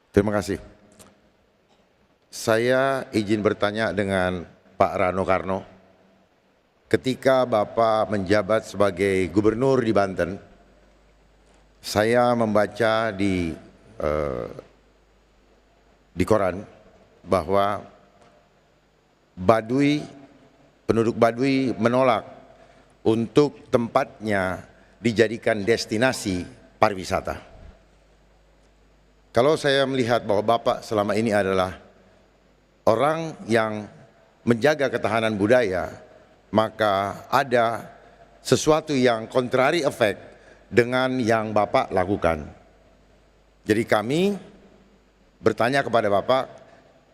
Terima kasih. Saya izin bertanya dengan Pak Rano Karno. Ketika Bapak menjabat sebagai gubernur di Banten, saya membaca di koran bahwa penduduk Baduy menolak untuk tempatnya dijadikan destinasi pariwisata. Kalau saya melihat bahwa Bapak selama ini adalah orang yang menjaga ketahanan budaya, maka ada sesuatu yang kontrari efek dengan yang Bapak lakukan. Jadi kami bertanya kepada Bapak,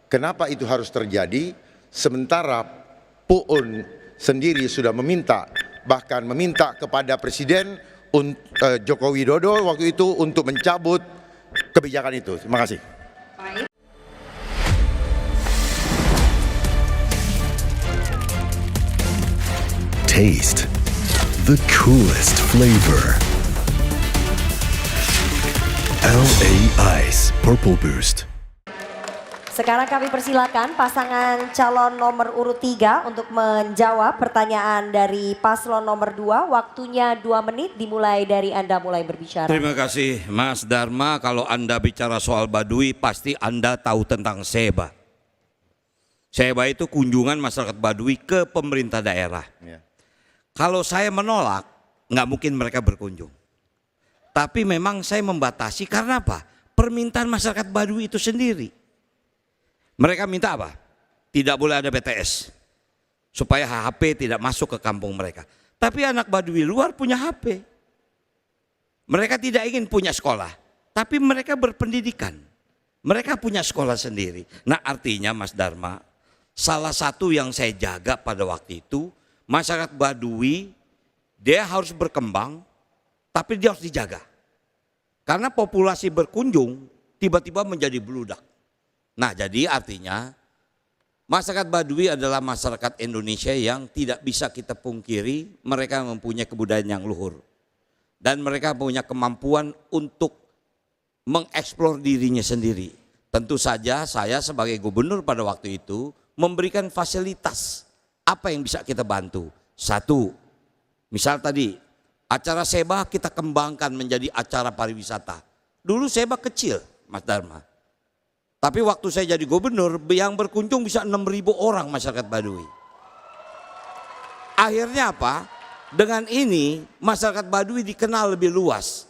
kenapa itu harus terjadi sementara PUUN sendiri sudah meminta, bahkan meminta kepada Presiden Joko Widodo waktu itu untuk mencabut kebijakan itu. Terima kasih. Taste the coolest flavor. LA Ice Purple Boost. Sekarang kami persilakan pasangan calon nomor urut 3 untuk menjawab pertanyaan dari paslon nomor 2. Waktunya 2 menit dimulai dari Anda mulai berbicara. Terima kasih Mas Dharma. Kalau Anda bicara soal Baduy pasti Anda tahu tentang SEBA. SEBA itu kunjungan masyarakat Baduy ke pemerintah daerah. Ya. Kalau saya menolak, nggak mungkin mereka berkunjung. Tapi memang saya membatasi karena apa? Permintaan masyarakat Baduy itu sendiri. Mereka minta apa? Tidak boleh ada BTS. Supaya HP tidak masuk ke kampung mereka. Tapi anak Baduy luar punya HP. Mereka tidak ingin punya sekolah. Tapi mereka berpendidikan. Mereka punya sekolah sendiri. Nah artinya Mas Dharma, salah satu yang saya jaga pada waktu itu, masyarakat Baduy dia harus berkembang, tapi dia harus dijaga. Karena populasi berkunjung tiba-tiba menjadi bludak. Nah jadi artinya masyarakat Baduy adalah masyarakat Indonesia yang tidak bisa kita pungkiri, mereka mempunyai kebudayaan yang luhur. Dan mereka punya kemampuan untuk mengeksplor dirinya sendiri. Tentu saja saya sebagai gubernur pada waktu itu memberikan fasilitas. Apa yang bisa kita bantu? Satu, misal tadi acara SEBA kita kembangkan menjadi acara pariwisata. Dulu SEBA kecil Mas Dharma. Tapi waktu saya jadi gubernur yang berkunjung bisa 6.000 orang masyarakat Baduy. Akhirnya apa? Dengan ini masyarakat Baduy dikenal lebih luas.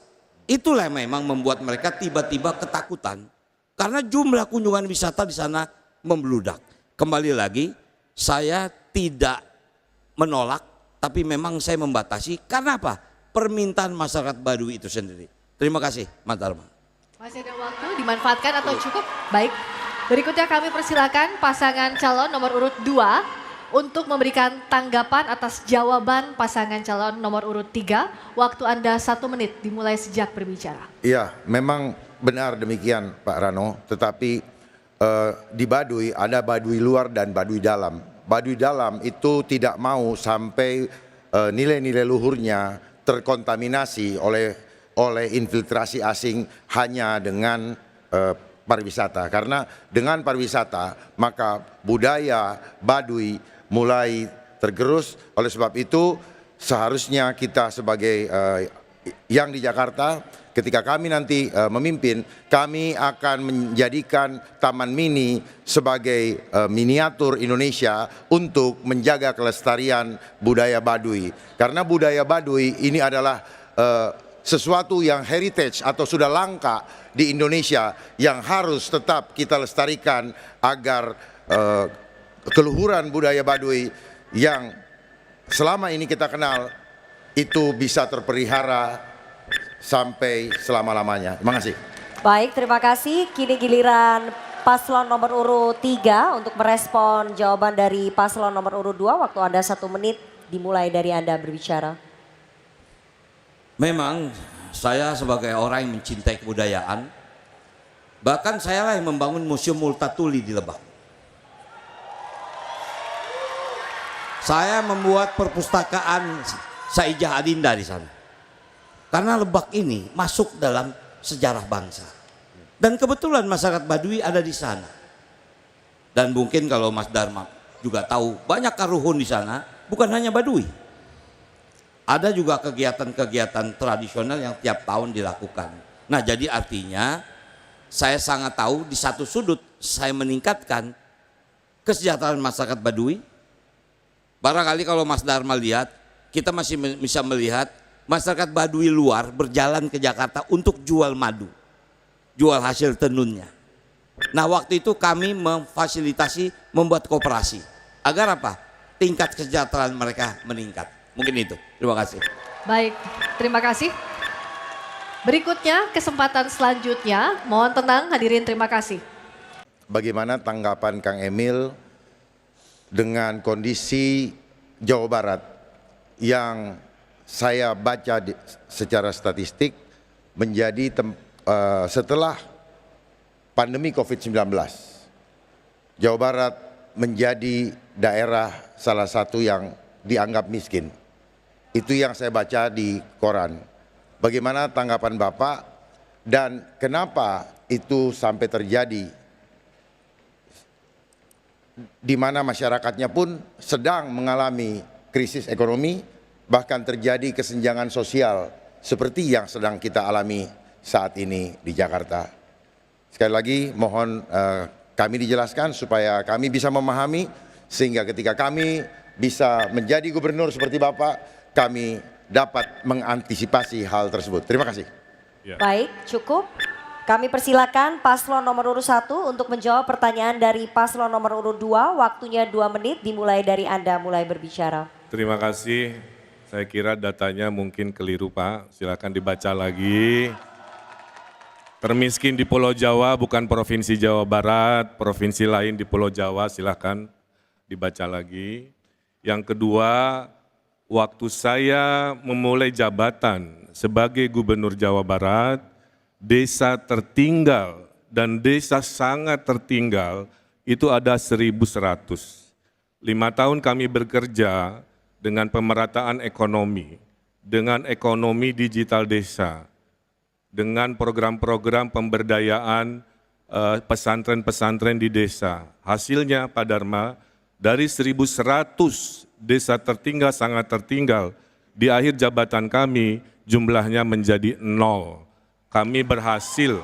Itulah memang membuat mereka tiba-tiba ketakutan. Karena jumlah kunjungan wisata di sana membludak. Kembali lagi, saya tidak menolak, tapi memang saya membatasi. Karena apa? Permintaan masyarakat Baduy itu sendiri. Terima kasih, Mas Dharma. Masih ada waktu, dimanfaatkan atau cukup? Baik. Berikutnya kami persilakan pasangan calon nomor urut 2 untuk memberikan tanggapan atas jawaban pasangan calon nomor urut 3. Waktu Anda 1 menit dimulai sejak berbicara. Iya, memang benar demikian Pak Rano, tetapi di Baduy ada Baduy luar dan Baduy dalam. Baduy dalam itu tidak mau sampai nilai-nilai luhurnya terkontaminasi oleh infiltrasi asing hanya dengan pariwisata. Karena dengan pariwisata maka budaya Baduy mulai tergerus. Oleh sebab itu seharusnya kita sebagai yang di Jakarta, ketika kami nanti memimpin, kami akan menjadikan Taman Mini sebagai miniatur Indonesia untuk menjaga kelestarian budaya Baduy. Karena budaya Baduy ini adalah sesuatu yang heritage atau sudah langka di Indonesia yang harus tetap kita lestarikan agar keluhuran budaya Baduy yang selama ini kita kenal itu bisa terpelihara sampai selama-lamanya. Terima kasih. Baik, terima kasih. Kini giliran paslon nomor urut 3 untuk merespon jawaban dari paslon nomor urut 2. Waktu Anda 1 menit dimulai dari Anda berbicara. Memang saya sebagai orang yang mencintai kebudayaan, bahkan saya lah yang membangun Museum Multatuli di Lebak. Saya membuat perpustakaan Saijah Adinda di sana. Karena Lebak ini masuk dalam sejarah bangsa. Dan kebetulan masyarakat Baduy ada di sana. Dan mungkin kalau Mas Dharma juga tahu, banyak karuhun di sana, bukan hanya Baduy. Ada juga kegiatan-kegiatan tradisional yang tiap tahun dilakukan. Nah, jadi artinya saya sangat tahu di satu sudut saya meningkatkan kesejahteraan masyarakat Baduy. Barangkali kalau Mas Dharma lihat, kita masih bisa melihat masyarakat Baduy luar berjalan ke Jakarta untuk jual madu, jual hasil tenunnya. Nah, waktu itu kami memfasilitasi membuat koperasi. Agar apa? Tingkat kesejahteraan mereka meningkat. Mungkin itu. Terima kasih. Baik, terima kasih. Berikutnya kesempatan selanjutnya, mohon tenang hadirin, terima kasih. Bagaimana tanggapan Kang Emil dengan kondisi Jawa Barat yang saya baca secara statistik menjadi setelah pandemi COVID-19, Jawa Barat menjadi daerah salah satu yang dianggap miskin. Itu yang saya baca di koran. Bagaimana tanggapan Bapak dan kenapa itu sampai terjadi, di mana masyarakatnya pun sedang mengalami krisis ekonomi, bahkan terjadi kesenjangan sosial seperti yang sedang kita alami saat ini di Jakarta. Sekali lagi mohon kami dijelaskan supaya kami bisa memahami, sehingga ketika kami bisa menjadi gubernur seperti Bapak, kami dapat mengantisipasi hal tersebut. Terima kasih. Baik, cukup. Kami persilakan paslon nomor urut 1 untuk menjawab pertanyaan dari paslon nomor urut 2. Waktunya 2 menit dimulai dari Anda mulai berbicara. Terima kasih. Saya kira datanya mungkin keliru, Pak. Silakan dibaca lagi. Termiskin di Pulau Jawa bukan Provinsi Jawa Barat, provinsi lain di Pulau Jawa, silakan dibaca lagi. Yang kedua, waktu saya memulai jabatan sebagai Gubernur Jawa Barat, desa tertinggal dan desa sangat tertinggal itu ada 1.100. 5 tahun kami bekerja dengan pemerataan ekonomi, dengan ekonomi digital desa, dengan program-program pemberdayaan pesantren-pesantren di desa. Hasilnya Pak Dharma, dari 1.100 desa tertinggal sangat tertinggal, di akhir jabatan kami jumlahnya menjadi 0. Kami berhasil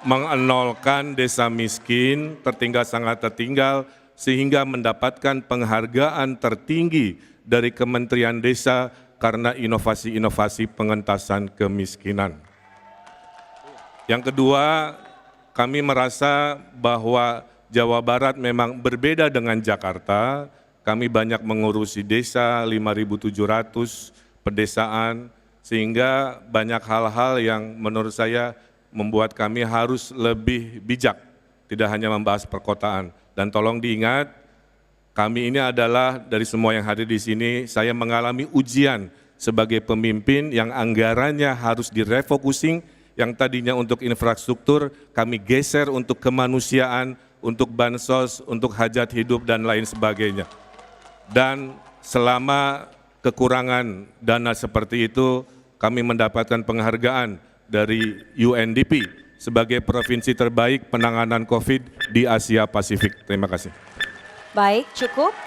mengenolkan desa miskin, tertinggal sangat tertinggal, sehingga mendapatkan penghargaan tertinggi dari Kementerian Desa karena inovasi-inovasi pengentasan kemiskinan. Yang kedua, kami merasa bahwa Jawa Barat memang berbeda dengan Jakarta. Kami banyak mengurusi desa, 5.700 pedesaan, sehingga banyak hal-hal yang menurut saya membuat kami harus lebih bijak, tidak hanya membahas perkotaan. Dan tolong diingat, kami ini adalah dari semua yang hadir di sini, saya mengalami ujian sebagai pemimpin yang anggarannya harus direfocusing, yang tadinya untuk infrastruktur, kami geser untuk kemanusiaan, untuk bansos, untuk hajat hidup, dan lain sebagainya. Dan selama kekurangan dana seperti itu, kami mendapatkan penghargaan dari UNDP sebagai provinsi terbaik penanganan COVID di Asia Pasifik. Terima kasih. Baik, cukup.